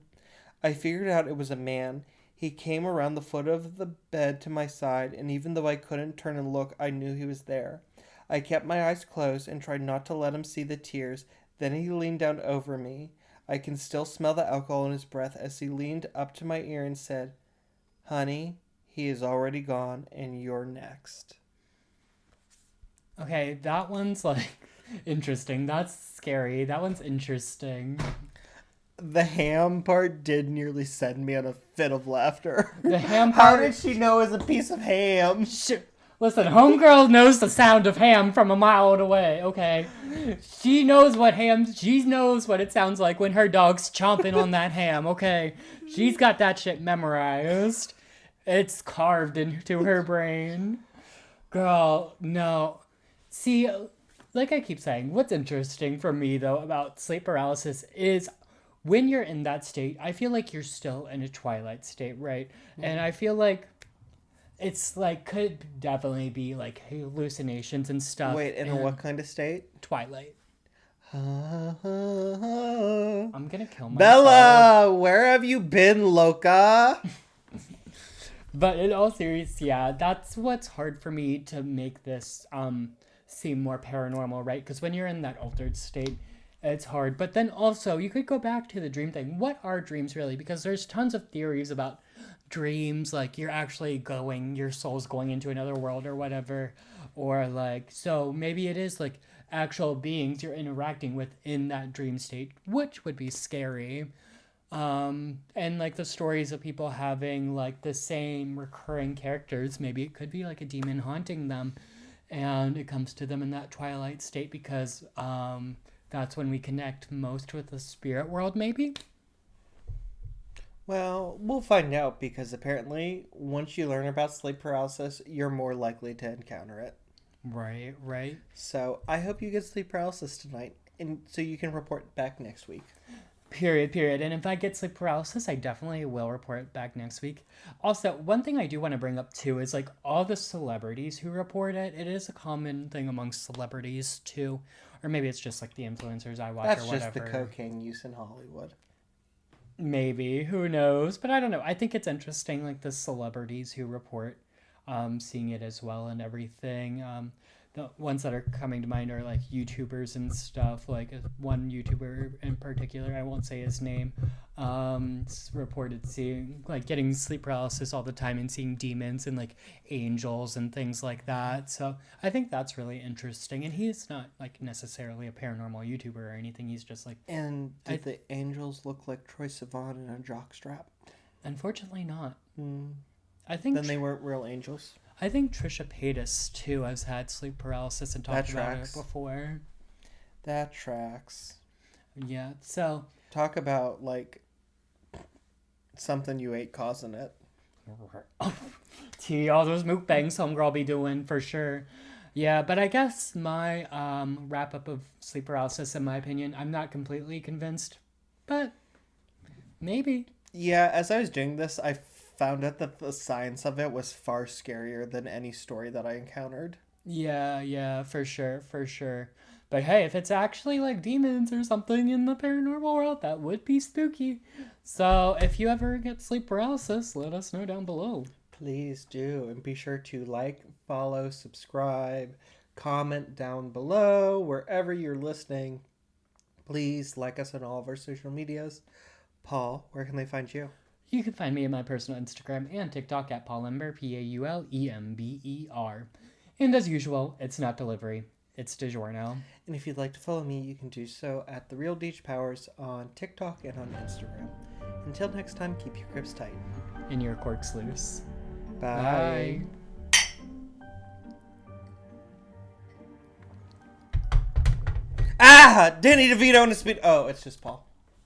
I figured out it was a man. He came around the foot of the bed to my side, and even though I couldn't turn and look, I knew he was there. I kept my eyes closed and tried not to let him see the tears. Then he leaned down over me. I can still smell the alcohol in his breath as he leaned up to my ear and said, "Honey, he is already gone, and you're next." Okay, that one's like interesting. That's scary. That one's interesting. The ham part did nearly send me on a fit of laughter. The ham How part. did she know it was a piece of ham? Listen, homegirl knows the sound of ham from a mile away, okay? She knows what ham, she knows what it sounds like when her dog's chomping on that ham, okay? She's got that shit memorized. It's carved into her brain. Girl, no. See, like I keep saying, what's interesting for me, though, about sleep paralysis is when you're in that state, I feel like you're still in a twilight state, right? And I feel like it's like could definitely be like hallucinations and stuff. Wait, in what kind of state? Twilight. Bella, I'm gonna kill myself. where have you been, Loca? But in all seriousness, yeah, that's what's hard for me to make this seem more paranormal, right? Because when you're in that altered state, it's hard. But then also, you could go back to the dream thing. What are dreams really? Because there's tons of theories about dreams, like you're actually going, your soul's going into another world or whatever, or like, so maybe it is like actual beings you're interacting with in that dream state, which would be scary. And like the stories of people having like the same recurring characters, maybe it could be like a demon haunting them, and it comes to them in that twilight state because that's when we connect most with the spirit world, maybe. Well, we'll find out because apparently, once you learn about sleep paralysis, you're more likely to encounter it. Right, right. So I hope you get sleep paralysis tonight, and so you can report back next week. Period, period. And if I get sleep paralysis, I definitely will report back next week. Also, one thing I do want to bring up too is like all the celebrities who report it. It is a common thing amongst celebrities too. Or maybe it's just like the influencers I watch That's or whatever. just the cocaine use in Hollywood. Maybe, who knows? But I don't know. I think it's interesting, like the celebrities who report seeing it as well and everything. The ones that are coming to mind are like YouTubers and stuff. Like one YouTuber in particular, I won't say his name, reported seeing like getting sleep paralysis all the time and seeing demons and like angels and things like that. So I think that's really interesting. And he's not like necessarily a paranormal YouTuber or anything. He's just like, And did the angels look like Troye Sivan in a jockstrap? unfortunately not. Hmm. I think Then they weren't real angels. I think Trisha Paytas too has had sleep paralysis and talked about it before. That tracks. Yeah. So Talk about like something you ate causing it. see all those mukbangs homegirl be doing for sure. Yeah, but I guess my wrap up of sleep paralysis, in my opinion, I'm not completely convinced, but maybe. Yeah, as I was doing this, I found out that the science of it was far scarier than any story that I encountered. Yeah, yeah, for sure, for sure. But hey, if it's actually like demons or something in the paranormal world, that would be spooky. So if you ever get sleep paralysis, let us know down below. Please do. And be sure to like, follow, subscribe, comment down below wherever you're listening. Please like us on all of our social medias. Paul, where can they find you? You can find me on my personal Instagram and TikTok at Paulember, Paulember. And as usual, it's not delivery, it's DiGiorno. And if you'd like to follow me, you can do so at The Real Deej Powers on TikTok and on Instagram. Until next time, keep your grips tight. And your corks loose. Bye. Ah! Danny DeVito in a speed. Oh, it's just Paul.